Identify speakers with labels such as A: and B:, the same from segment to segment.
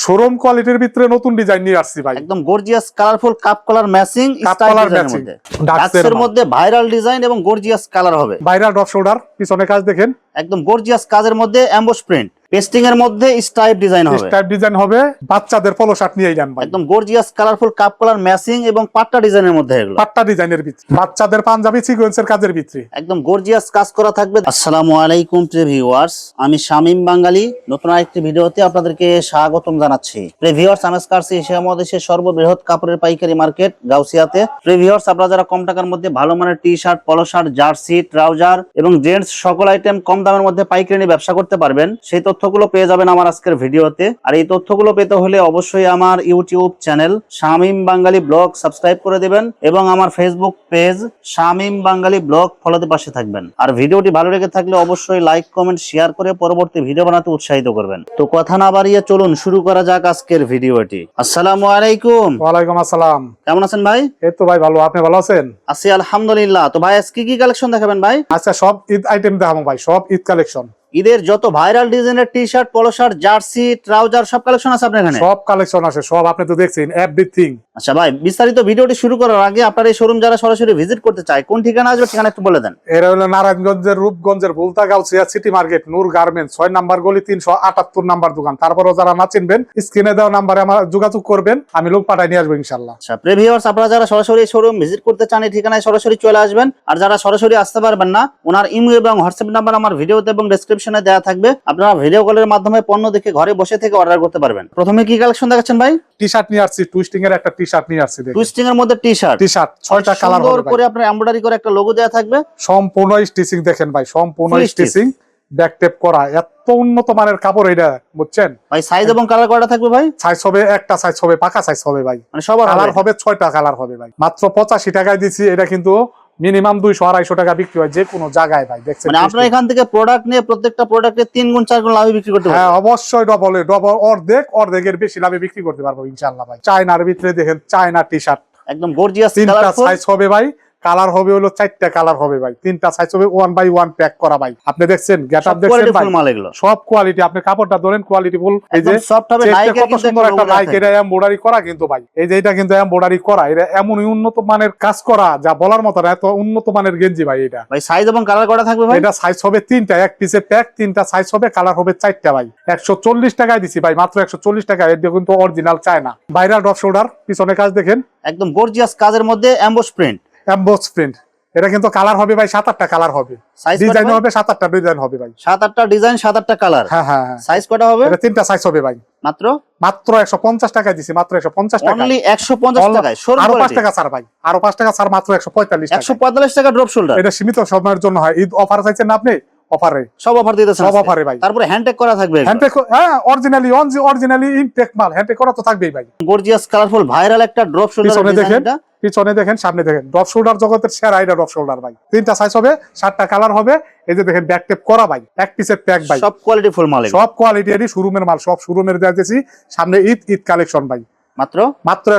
A: Showroom কোয়ালিটির ভিতরে নতুন ডিজাইন নিয়ে আসছি ভাই।
B: একদম gorgeous colourful cup collar matching
A: cup collar matching
B: ডাক্সের মধ্যে ভাইরাল ডিজাইন এবং গর্জিয়াস কালার হবে।
A: ভাইরাল ড্রপ শোল্ডার, পিছনে কাজ দেখেন
B: একদম গর্জিয়াস কাজের মধ্যে এমবোস প্রিন্ট, পেস্টিং এর মধ্যে স্ট্রাইপ ডিজাইন হবে।
A: স্ট্রাইপ ডিজাইন হবে, বাচ্চাদের পলো শার্ট নিয়ে যান ভাই।
B: একদম gorgeous colourful cup collar matching এবং পাট্টা ডিজাইনের মধ্যে এগুলো।
A: পাট্টা ডিজাইনের ভিতরে বাচ্চাদের পাঞ্জাবি সিকোয়েন্সের কাজের ভিতরে
B: একদম গর্জিয়াস কাজ করা থাকবে। আসসালামু আলাইকুম প্রিয় ভিউয়ার্স, আমি শামীম বাঙালি নতুন আরেকটি ভিডিওতে আপনাদেরকে স্বাগতম জানাচ্ছি। প্রিয় ভিউয়ার্স, আমি আসছি এশিয়া মহাদেশের সর্ববৃহৎ কাপড়ের পাইকারি মার্কেট গাউসিয়াতে। প্রিয় ভিউয়ার্স, আপনারা যারা কম টাকার মধ্যে ভালো মানের টি shirt, polo shirt, jersey, trouser এবং জেন্টস সকল আইটেম কম দামের মধ্যে পাইকারি নিয়ে ব্যবসা করতে পারবেন, সেই তথ্যগুলো পেয়ে যাবেন আমার আজকের ভিডিওতে। আর এই তথ্যগুলো পেতে হলে অবশ্যই আমার ইউটিউব চ্যানেল শামীম বাঙালি ব্লগ সাবস্ক্রাইব করে দিবেন এবং আমার ফেসবুক পেজ শামীম বাঙালি ব্লগ ফলোতে পাশে থাকবেন। আর ভিডিওটি ভালো লেগে থাকলে অবশ্যই লাইক, কমেন্ট, শেয়ার করে পরবর্তী ভিডিও বানাতে উৎসাহিত করবেন। তো কথা না বাড়িয়ে চলুন শুরু করা যাক আজকের ভিডিওটি। আসসালামু আলাইকুম।
A: ওয়ালাইকুম আসসালাম।
B: কেমন আছেন ভাই?
A: এই তো ভাই ভালো, আপনি ভালো আছেন?
B: আছি আলহামদুলিল্লাহ। তো ভাই আজকে কি কালেকশন দেখাবেন ভাই?
A: আচ্ছা, সব ঈদ আইটেম দেখাবো ভাই, সব ঈদ কালেকশন।
B: ঈদের যত ভাইরাল ডিজাইনের টি shirt, polo shirt, jersey, trouser সব কালেকশন আছে আপনার এখানে?
A: সব কালেকশন আছে, সব আপনি তো দেখছেন এভরিথিং।
B: আচ্ছা ভাই, বিস্তারিত ভিডিওটি শুরু করার আগে আপনার এই শোরুম যারা সরাসরি ভিজিট করতে চায় কোন ঠিকানা আসবে, ঠিকানা একটু বলে দেন।
A: এরা হলো নারায়ণগঞ্জের রূপগঞ্জের ভুলতা গাউসিয়া সিটি মার্কেট, নূর গার্মেন্টস, 6 নাম্বার গলি, 378 নাম্বার দোকান। তারপরেও যারা না চিনবেন স্ক্রিনে দেওয়া নাম্বারে আমার যোগাযোগ করবেন, আমি লোক পাঠাই নিয়ে আসবো ইনশাআল্লাহ।
B: আচ্ছা প্রিয় ভিউয়ার্স, আপনারা যারা সরাসরি শোরুম ভিজিট করতে চান এই ঠিকানায় সরাসরি চলে আসবেন। আর যারা সরাসরি আসতে পারবেন না, ওনার ইমেল এবং হোয়াটসঅ্যাপ নাম্বার আমার ভিডিওতে এবং ডেসক্রিপশনে দেওয়া থাকবে। আপনারা ভিডিও কলের মাধ্যমে পণ্য দেখে ঘরে বসে থেকে অর্ডার করতে পারবেন। প্রথমে কি কালেকশন দেখাচ্ছেন ভাই?
A: টি শার্ট নিয়ে আসছি, টুইস্টিং এর একটা টি শার্ট নিয়ে আসছি।
B: টুইস্টিং এর মধ্যে টি শার্ট
A: 6টা কালার হবে
B: করে আপনার এমব্রয়ডারি করে একটা লোগো দেওয়া থাকবে।
A: সম্পূর্ণ স্টিচিং দেখেন ভাই, সম্পূর্ণ স্টিচিং, ব্যাক টেপ করা, এত উন্নত মানের কাপড় এটা, বুঝছেন ভাই।
B: সাইজ এবং কালার কয়টা থাকবে ভাই?
A: সাইজ হবে একটা, সাইজ হবে পাকা সাইজ হবে ভাই,
B: মানে সবার
A: কালার হবে 6টা কালার হবে ভাই। মাত্র 85 টাকায় দিছি। এটা কিন্তু মিনিমাম 200-250 টাকা বিক্রি হয় যে কোনো জায়গায় ভাই, দেখছেন।
B: মানে আপনারা এখান থেকে প্রোডাক্ট নিয়ে প্রত্যেকটা প্রোডাক্টে 3 গুণ 4 গুণ লাভে বিক্রি করতে পারবেন।
A: হ্যাঁ অবশ্যই, ডবল অর্ধেকের বেশি লাভে বিক্রি করতে পারবো ইনশাআল্লাহ ভাই। চায়নার ভিতরে দেখেন, চায়না টি শার্ট
B: একদম গর্জিয়াস
A: 3টা সাইজ হবে ভাই, কালার হবে হলো 4টা কালার হবে ভাই, 3টা সাইজ হবে 1/1 প্যাক করা ভাই। আপনি দেখছেন গেটআপ দেখছেন ভাই, সব কোয়ালিটি। আপনি কাপড়টা ধরেন কোয়ালিটি ফুল। এই যে
B: সফট হবে,
A: কত সুন্দর একটা নাইক, এটা এমব্রয়ডারি করা কিন্তু ভাই। এই যে এটা কিন্তু এমব্রয়ডারি করা, এটা এমনই উন্নত মানের কাজ করা যা বলার মতো না, এত উন্নত মানের গেঞ্জি ভাই এটা ভাই।
B: সাইজ এবং কালার করা থাকবে ভাই?
A: এটা সাইজ হবে 3টা, এক পিসে প্যাক, 3টা সাইজ হবে, কালার হবে 4টা ভাই। 140 টাকায় দিছি ভাই, মাত্র 140 টাকায়। এটা কিন্তু original China viral drop shoulder, পিছনে কাজ দেখেন,
B: একদম গর্জিয়াস কাজের মধ্যে এমবোস প্রিন্ট।
A: এটা কিন্তু কালার হবে ভাই 7-8টা কালার হবে, ডিজাইন হবে 7-8টা ডিজাইন হবে ভাই,
B: 7-8টা ডিজাইন, 7-8টা কালার।
A: হ্যাঁ হ্যাঁ।
B: সাইজ কয়টা হবে?
A: এটা 3টা সাইজ হবে ভাই।
B: মাত্র
A: 150 টাকায় দিছি, মাত্র 150 টাকা,
B: অনলি 150 টাকায়।
A: আরো 5 টাকা ছাড় ভাই, আরো 5 টাকা ছাড়, মাত্র 145 টাকা।
B: 145 টাকা ড্রপ শোল্ডার।
A: এটা সীমিত সময়ের জন্য হয়, ঈদ অফার চাইছেন না আপনি, অফারে
B: সব অফার দিতেছেন,
A: সব অফারে ভাই।
B: তারপরে হ্যান্ডটেক করা থাকবে,
A: হ্যান্ডটেক, হ্যাঁ অরিজিনালি ইনটেক মাল, হ্যান্ডটেক করা তো থাকবেই ভাই।
B: গর্জিয়াস কালারফুল ভাইরাল একটা ড্রপ শোল্ডার
A: পিছনে দেখেন, সামনে দেখেন, ড্রপ শোল্ডার জগতের সেরা এটা ড্রপ শোল্ডার ভাই। 3টা সাইজ হবে, 7টা কালার হবে। এই যে দেখেন ব্যাক টেপ করা ভাই, এক পিসের প্যাক ভাই,
B: সব কোয়ালিটি ফুল মাল,
A: সব কোয়ালিটি এর শোরুমের মাল, সব শোরুমের দিয়েছি। সামনে ঈদ কালেকশন ভাই, মাত্র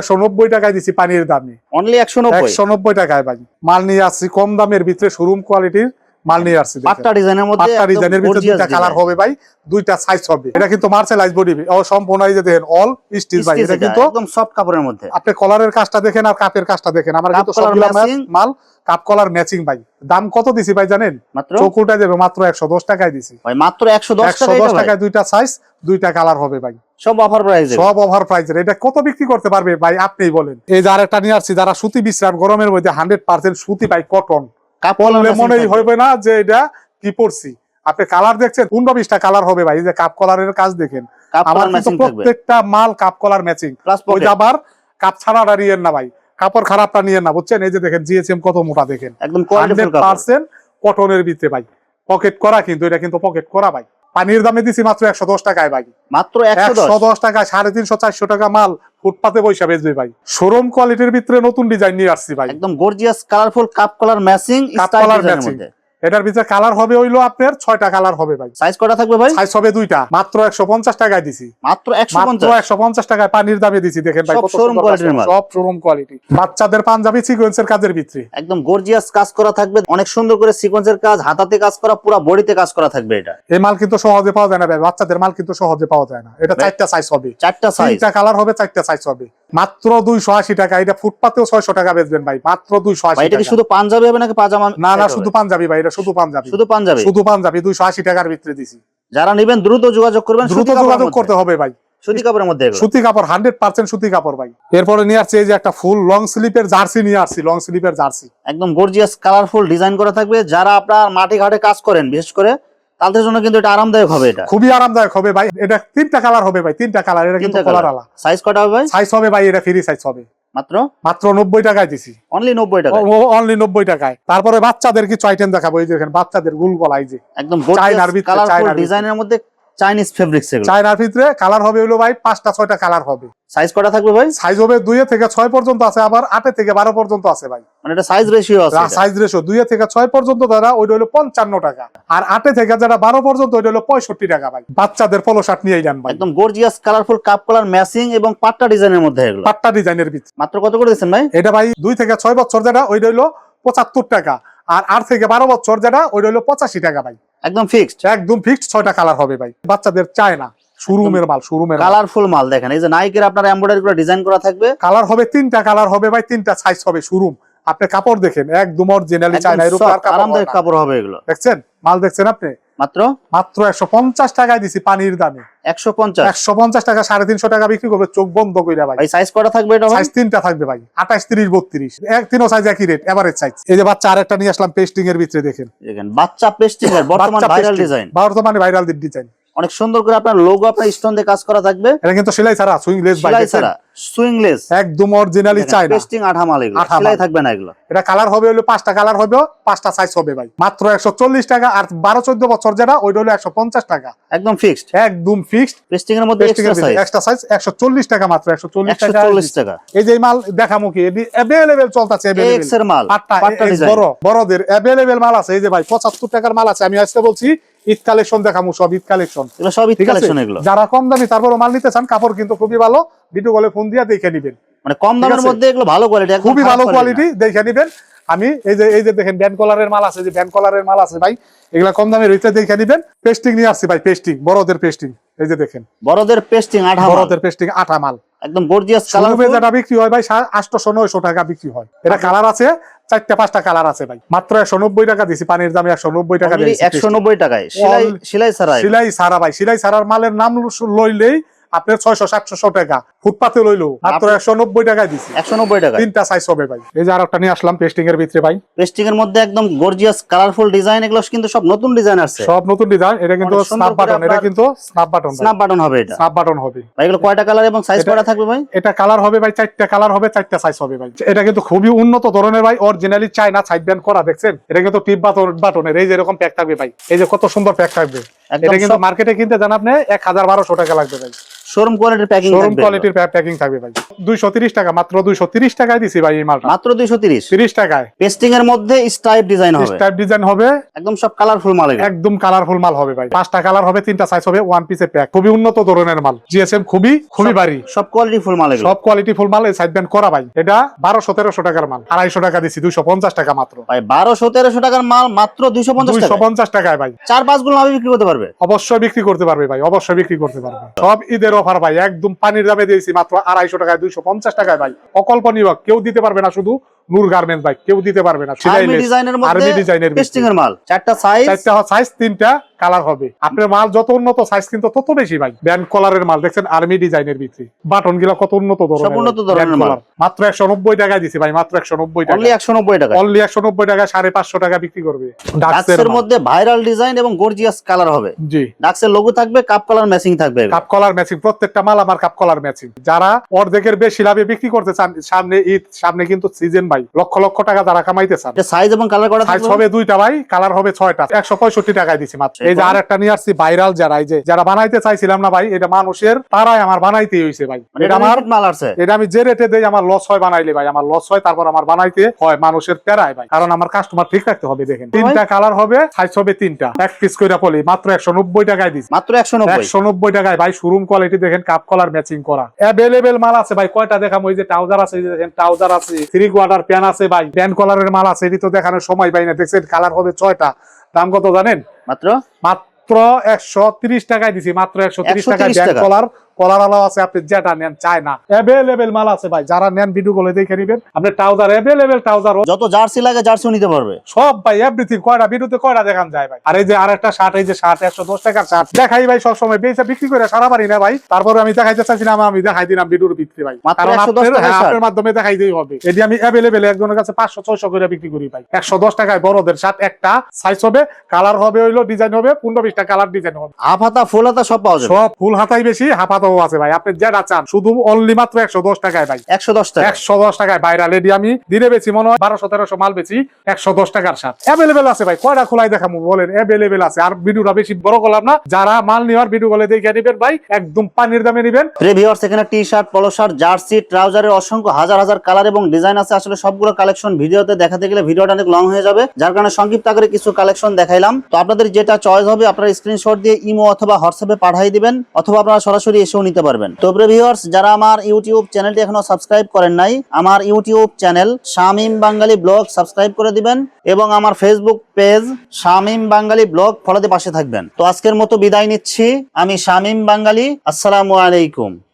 A: 190 টাকায় দিছি পানির দামে,
B: অনলি
A: 190 টাকায় ভাই। মাল নিয়ে আসছি কম দামের ভিতরে, শোরুম কোয়ালিটির মাল নিয়ে আসছি।
B: পাট্টা ডিজাইনের মধ্যে,
A: পাট্টা ডিজাইনের ভিতরে 2টা কালার হবে ভাই, 2টা সাইজ হবে। এটা কিন্তু মার্সেলাইজ বডি, সম্পূর্ণ এই যে দেখেন অল স্টিচ ভাই। এটা কিন্তু
B: একদম সফট কাপড়ের মধ্যে।
A: আপনি কলারের কাজটা দেখেন আর কাপের কাজটা দেখেন, আমরা কিন্তু সবগুলা মাল কাপ কলার ম্যাচিং ভাই। দাম কত দিছি ভাই জানেন? চকুটা দেবে মাত্র 110 টাকায় দিছি ভাই, মাত্র 110 টাকায় 2টা সাইজ, 2টা কালার হবে ভাই,
B: সব অফার প্রাইসে,
A: সব অফার প্রাইসে। এটা কত বিক্রি করতে পারবে ভাই আপনিই বলেন। এই যে আরেকটা নিয়ে আসছি, যারা সুতি বিশ্রাম, গরমের মধ্যে 100% সুতি ভাই, কটন কাপড়, মনেই হবে না যে এটা কি পরছি। আপনি কালার দেখছেন, 15-20টা কালার হবে ভাই। এই যে কাপ কলারের কাজ দেখেন, আমার কিন্তু প্রত্যেকটা মাল কাপ কলার ম্যাচিং। ওই যে আবার কাপ ছাড়াটা নিয়েন না ভাই, কাপড় খারাপটা নিয়েন না, বুঝছেন। এই যে দেখেন জিএসএম কত মোটা দেখেন, একদম 100% কটনের ভিতরে ভাই, পকেট করা কিন্তু, এটা কিন্তু পকেট করা ভাই। পানির দামে দিছি মাত্র 110 টাকায় ভাই, মাত্র 110 টাকায়। 350-400 টাকা মাল ফুটপাতে পয়সা বেচবে ভাই। শোরুম কোয়ালিটির ভিতরে নতুন ডিজাইন নিয়ে আসছি ভাই,
B: একদম gorgeous colourful cup collar matching,
A: cup collar matching. এটার ভিতরে কালার হবে হইলো আপনার 6টা কালার হবে ভাই।
B: সাইজ কটা থাকবে ভাই?
A: সাইজ হবে 2টা, মাত্র 150 টাকায় দিছি।
B: মাত্র
A: মাত্র
B: 150
A: 150 টাকায় পানির দামে দিছি। দেখেন ভাই
B: সব
A: কত
B: শোরুম
A: সুন্দর
B: কোয়ালিটির মাল।
A: সব শোরুম কোয়ালিটি। বাচ্চাদের পাঞ্জাবি সিকোয়েন্সের কাজের ভিতরে
B: একদম গর্জিয়াস কাজ করা থাকবে, অনেক সুন্দর করে সিকোয়েন্সের কাজ, হাতাতে কাজ করা, পুরো বডিতে কাজ করা থাকবে। এটা
A: এই মাল কিন্তু সহজে পাওয়া যায় না ভাই, বাচ্চাদের মাল কিন্তু সহজে পাওয়া যায় না। এটা 4টা সাইজ হবে,
B: 4টা সাইজ,
A: 3টা কালার হবে, 4টা সাইজ হবে। মাত্র 280 টাকা। এটা ফুটপাতেও 600 টাকা বেচবেন ভাই, মাত্র 280
B: ভাই এটা কি
A: টাকা।
B: শুধু পাঞ্জাবি হবে নাকি পাজামা?
A: না না, শুধু পাঞ্জাবি ভাই, এটা শুধু পাঞ্জাবি।
B: শুধু পাঞ্জাবি,
A: শুধু পাঞ্জাবি 280 টাকার ভিতরে দিছি।
B: যারা নেবেন দ্রুত যোগাযোগ করবেন,
A: দ্রুত যোগাযোগ করতে হবে ভাই।
B: সুতি কাপড়ের মধ্যে এগুলো।
A: সুতি কাপড় 100% সুতি কাপড় ভাই। এরপরে নিয়ে আসছে এই যে একটা ফুল লং স্লিপের জার্সি নিয়ে আসছি, লং স্লিপের জার্সি।
B: একদম গর্জিয়াস কালারফুল ডিজাইন করা থাকবে। যারা আপনার মাঠে ঘাটে কাজ করেন বিশেষ করে, তাদের জন্য কিন্তু এটা আরামদায়ক হবে। এটা
A: খুবই আরামদায়ক হবে ভাই। এটা 3টা কালার হবে ভাই, 3টা কালার। এটা কিন্তু কলার আলা।
B: সাইজ কটা হবে ভাই?
A: সাইজ হবে ভাই, এটা ফ্রি সাইজ হবে।
B: মাত্র
A: মাত্র 90 টাকায় দিছি।
B: অনলি 90 টাকা,
A: অনলি 90 টাকায়। তারপরে বাচ্চাদের কিছু আইটেম দেখাবো। এই যে দেখেন বাচ্চাদের গুল গলা, এই যে
B: একদম
A: চায়নার ভিতরে,
B: কালারফুল
A: চায়নার
B: ডিজাইনের মধ্যে চাইনিজ ফেব্রিক্স এগুলো।
A: চায়নার ভিতরে কালার হবে হলো ভাই 5টা 6টা কালার হবে।
B: সাইজ কটা থাকবে ভাই?
A: সাইজ হবে 2 থেকে 6 পর্যন্ত আছে, আবার 8 থেকে 12 পর্যন্ত আছে ভাই।
B: মানে এটা সাইজ রেশিও আছে।
A: সাইজ রেশিও 2 থেকে 6 পর্যন্ত যারা ওইটা হলো 55 টাকা, আর 8 থেকে যারা 12 পর্যন্ত ওইটা হলো 65 টাকা ভাই। বাচ্চাদের পলো শার্ট নিয়ে যান ভাই,
B: একদম gorgeous colourful cup colour matching এবং পাট্টা ডিজাইনের মধ্যে এগুলো।
A: পাট্টা ডিজাইনের ভিতরে।
B: মাত্র কত করে দিচ্ছেন ভাই?
A: এটা ভাই 2 থেকে 6 বছর যেটা ওইটা হলো 75 টাকা, আর 8 থেকে 12 বছর যেটা ওইটা হলো 85 টাকা ভাই।
B: একদম ফিক্সড,
A: একদম ফিক্সড। 6টা কালার হবে ভাই। বাচ্চাদের চায় না, শোরুমের মাল, শোরুমের
B: কালারফুল মাল। দেখেন এই যে নাইকের আপনার এমব্রয়ডারি করে ডিজাইন করা থাকবে।
A: কালার হবে 3টা কালার হবে ভাই, 3টা সাইজ হবে। শোরুম আপনি কাপড় দেখেন, একদম অরিজিনালি চায়না, এর উপর আর কাপড়
B: আরামদায়ক কাপড় হবে এগুলো।
A: দেখছেন মাল, দেখছেন আপনি।
B: মাত্র
A: মাত্র 150 টাকায় দিছি পানির দামে।
B: 150
A: 150 টাকা, 350 টাকা বিক্রি করবে চোখ বন্ধ কইরা ভাই।
B: ভাই সাইজ কটা থাকবে এটা ভাই?
A: সাইজ 3টা থাকবে ভাই, 28 30 32। তিনও সাইজ একই রেট, এভারেজ সাইজ। এই যে বাচ্চা আরেকটা নিয়ে আসলাম পেস্টিং এর ভিতরে, দেখেন
B: দেখেন বাচ্চা পেস্টিং এর বর্তমান ভাইরাল ডিজাইন।
A: বর্তমানে ভাইরাল ডিজাইন,
B: অনেক সুন্দর করে আপনার লোগো আপনার স্টোন দিয়ে কাজ করা থাকবে।
A: এটা কিন্তু সেলাই ছাড়া, সুইংলেস ভাই,
B: সেলাই ছাড়া সুইংলেস,
A: একদম অরিজিনালি চায়না।
B: পেস্টিং আঠা মাল, এগুলো সেলাই থাকবে না এগুলো।
A: এটা কালার হবে হলো 5টা কালার হবে, 5টা সাইজ হবে ভাই। মাত্র 140 টাকা, আর 12 14 বছর যেটা ওইটা হলো 150 টাকা।
B: একদম ফিক্সড,
A: একদম ফিক্সড।
B: পেস্টিং এর মধ্যে
A: এক্সট্রা সাইজ 140 টাকা, মাত্র 140 টাকা।
B: 140 টাকা।
A: এই যে মাল দেখামু কি, এটি अवेलेबल চলতেছে।
B: এক্স এর মাল,
A: পাট্টা ডিজাইন, বড়দের अवेलेबल মাল আছে। এই যে ভাই 75 টাকার মাল আছে। আমি আজকে বলছি ঈদ কালেকশন দেখামু, সব ঈদ কালেকশন,
B: এগুলো সব ঈদ কালেকশন। এগুলো
A: যারা কম দামি তারপর মাল নিতে চান, কাপড় কিন্তু খুবই ভালো। ভিডিও কলে ফোন দিয়ে দেখে নিবেন,
B: মানে কম দামের মধ্যে এগুলো ভালো কোয়ালিটি,
A: খুবই ভালো কোয়ালিটি, দেখে নিবেন। আমি এই যে দেখেন ব্যান্ড কলারের মাল আছে, যে ব্যান্ড কলারের মাল আছে ভাই, এগুলা কম দামের ভিতরে দেখে নিবেন। পেস্টিং নিয়ে আসছি ভাই, পেস্টিং, বড়দের পেস্টিং। এই যে দেখেন
B: বড়দের পেস্টিং আঠা মাল,
A: বড়দের পেস্টিং আঠা মাল,
B: একদম গর্জিয়াস
A: শোরুমে
B: কালার।
A: যেটা বিক্রি হয় ভাই 800 900 টাকা বিক্রি হয়। এটা কালার আছে 4টা 5টা কালার আছে ভাই। মাত্র 190 টাকা দিছি পানির দামে, 190 টাকা দিছি।
B: 190 টাকায় সেলাই ছাড়া।
A: সেলাই ছাড়া ভাই, সেলাই ছাড়ার মালের নাম লইলেই আপনার 600 700 টাকা। ফুটপাতে লইলো মাত্র 190 টাকায় দিছি।
B: 190 টাকা,
A: 3টা সাইজ হবে ভাই। এই যে আরেকটা নিয়ে আসলাম পেস্টিং এর ভিতরে ভাই।
B: পেস্টিং এর মধ্যে একদম গর্জিয়াস কালারফুল ডিজাইন। এগুলো কিন্তু সব নতুন ডিজাইন আসছে,
A: সব নতুন ডিজাইন। এটা কিন্তু স্ন্যাপ বাটন, এটা কিন্তু স্ন্যাপ বাটন,
B: স্ন্যাপ বাটন হবে। এটা
A: স্ন্যাপ বাটন হবে
B: ভাই। এগুলো কয়টা কালার এবং সাইজ কয়টা থাকবে ভাই?
A: এটা কালার হবে ভাই 4টা কালার হবে, 4টা সাইজ হবে ভাই। এটা কিন্তু খুবই উন্নত ধরনের ভাই, অরিজিনালি চায়না সাইড ব্যান্ড করা, দেখছেন। এটা কিন্তু টিপ বাটনের এই যে এরকম প্যাক থাকবে ভাই। এই যে কত সুন্দর প্যাক থাকবে। এটা কিন্তু মার্কেটে কিনতে জান আপনি 1000-1200 টাকা লাগবে ভাই।
B: শোরুম কোয়ালিটির প্যাকিং থাকবে,
A: শোরুম কোয়ালিটির প্যাকিং থাকবে ভাই। 230 টাকা, মাত্র 230 টাকায় দিছি ভাই এই মালটা,
B: মাত্র 230
A: 30 টাকায়।
B: পেস্টিং এর মধ্যে স্ট্রাইপ ডিজাইন হবে,
A: স্ট্রাইপ ডিজাইন হবে,
B: একদম সব কালারফুল মাল।
A: একদম কালারফুল মাল হবে ভাই। 5টা কালার হবে, 3টা সাইজ হবে, ওয়ান পিসের প্যাক। খুবই উন্নত ধরনের মাল, জিএসএম খুবই ভারী,
B: সব কোয়ালিটি ফুল মাল,
A: সব কোয়ালিটি ফুল মাল। এই সাইড ব্যান্ড করা ভাই। এটা 1200-1300 টাকার মাল, 250 টাকা দিছি, 250 টাকা মাত্র
B: ভাই। 1200-1300 টাকার মাল মাত্র 250
A: টাকায় ভাই।
B: 4-5 গুলো আমি বিক্রি করতে পারবে,
A: অবশ্যই বিক্রি করতে পারবে ভাই, অবশ্যই বিক্রি করতে পারবে। সব ঈদের অফার ভাই, একদম পানির দামে দিয়েছি মাত্র 250 টাকায়, 250 টাকায় ভাই। অকল্পনীয়, কেউ দিতে পারবে না, শুধু নূর গার্মেন্টস ভাই, কেউ দিতে পারবে না।
B: আর্মি ডিজাইনের মধ্যে,
A: আর্মি ডিজাইনের
B: পেস্টিং এর মাল, 4টা সাইজ,
A: 3টা কালার হবে। আপনার মাল যত উন্নত সাইজ কিন্তু তত বেশি ভাই। ব্যান্ড কলারের মাল, দেখছেন আর্মি ডিজাইনের ভিতরে বাটন গুলা কত উন্নত ধরনের মাল। মাত্র 190 টাকায় দিছি ভাই, মাত্র 190 টাকা,
B: অনলি 190 টাকা,
A: অনলি 190 টাকা। 550 টাকা বিক্রি করবে।
B: ডাক্সের মধ্যে ভাইরাল ডিজাইন এবং গর্জিয়াস কালার হবে।
A: জি,
B: ডাক্সের লোগো থাকবে, কাপ কালার ম্যাচিং থাকবে,
A: কাপ কলার ম্যাচিং। প্রত্যেকটা মাল আমার কাপ কলার ম্যাচিং। যারা অর্ধেকের বেশি লাভে বিক্রি করতে চান, সামনে ঈদ, সামনে কিন্তু সিজন ভাই, লক্ষ লক্ষ টাকা যারা কামাইতে চান।
B: সাইজ এবং কালার করা
A: সাইজ হবে 2টা ভাই, কালার হবে 6টা। 165 টাকায় দিছি মাত্র। এই যে আরেকটা নিয়ে আসছি ভাইরাল যারা, এই যে যারা বানাইতে চাইছিলাম না ভাই, এটা মানুষের তারাই আমার বানাইতে হইছে ভাই।
B: মানে
A: এটা আমার
B: মাল আছে।
A: এটা আমি যে রেটে দেই আমার লস হয় বানাইলে ভাই, আমার লস হয়, তারপর আমার বানাইতে হয় মানুষের প্যারায় ভাই, কারণ আমার কাস্টমার ঠিক রাখতে হবে। দেখেন তিনটা কালার হবে, সাইজ হবে তিনটা, এক পিস কইরা পলি মাত্র 190 টাকায় দিছি,
B: মাত্র 190
A: 190 টাকায় ভাই। শোরুম কোয়ালিটি দেখেন, কাপ কলার ম্যাচিং করা, অ্যাভেলেবেল মাল আছে ভাই। কয়টা দেখাম, ওই যে ট্রাউজার আছে, এই যে দেখেন ট্রাউজার আছে, থ্রি কোয়ার্টার প্যান্ট আছে ভাই, প্যান্ট কলারের মাল আছে, এটি তো দেখানোর সময় পাই না। দেখছেন কালার হবে 6টা, দাম কত জানেন?
B: মাত্র
A: মাত্র 130 টাকায় দিছি, মাত্র 130 টাকায়।
B: 130
A: ব্যাক
B: টাকা।
A: কলার আলো আছে, আপনি যেটা নেন চায় না, অ্যাভেলেবেল মাল আছে ভাই। যারা নেন ভিডিও গুলো দেখে নিবেন। আপনি ট্রাউজার অ্যাভেলেবেল, ট্রাউজার
B: যত জার্সি লাগে জার্সিও নিতে পারবে
A: সব ভাই, এভরিথিং। কয়টা ভিডিওতে কয়টা দেখান যায় ভাই। আর এই যে আরেকটা শার্ট, এই যে শার্ট 110 টাকার শার্ট দেখাই ভাই, সব সময় বেচা বিক্রি করে সারা পারি না ভাই, তারপরে আমি দেখাইতে চাইছিলাম, আমি দেখাই দিলাম ভিডিওর ভিতরে ভাই,
B: মাত্র
A: কারণ
B: 110
A: আপনার
B: টাকার শার্ট।
A: আপনার মাধ্যমে দেখাইতেই হবে। এটি আমি অ্যাভেলেবেল একজনের কাছে 500-600 করে বিক্রি করি ভাই। 110 টাকায় বড়দের শার্ট একটা, সাইজ হবে, কালার হবে, হইলো ডিজাইন হবে 15-20টা কালার ডিজাইন হবে।
B: হাফ হাতা ফুল হাতা সব পাওয়া যাবে।
A: সব ফুল হাতাই বেশি, হাফ হাতাও আছে ভাই, আপনি যেটা চান। শুধু অনলি মাত্র 110 টাকায় ভাই,
B: 110 টাকা।
A: 110 টাকায় ভাইরাল। এডি আমি দিনে বেচি মনে হয় 1200-1300 মাল বেচি, 110 টাকার শার্ট অ্যাভেলেবেল আছে ভাই। কয়টা খোলাই দেখাবো বলেন, অ্যাভেলেবেল আছে। আর ভিডিওটা বেশি বড় করলাম না, যারা মাল নেওয়ার ভিডিও গুলো দেখে নিবেন ভাই, একদম পানির দামে নিবেন।
B: ভিউয়ার্স এখানে T shirt, polo shirt, jersey, ট্রাউজারের অসংখ্য হাজার হাজার কালার এবং ডিজাইন আছে। আসলে সবগুলো কালেকশন ভিডিওতে দেখাতে গেলে ভিডিওটা অনেক লং হয়ে যাবে, যার কারণে সংক্ষিপ্ত আকারে কিছু কালেকশন দেখাইলাম। তো আপনাদের যেটা চয়েস হবে আপনারা স্ক্রিনশট দিয়ে ইমো অথবা হোয়াটসঅ্যাপে পাঠিয়ে দিবেন, অথবা আপনারা সরাসরি এসেও নিতে পারবেন। তো ভিউয়ার্স যারা আমার ইউটিউব চ্যানেলটি এখনো সাবস্ক্রাইব করেন নাই, আমার ইউটিউব চ্যানেল শামীম বাঙালি ব্লগ সাবস্ক্রাইব করে দিবেন, এবং আমার ফেসবুক পেজ শামীম বাঙালি ব্লগ ফলোতে পাশে থাকবেন। তো আজকের মতো বিদায় নিচ্ছি, আমি শামীম বাঙালি। আসসালামু আলাইকুম।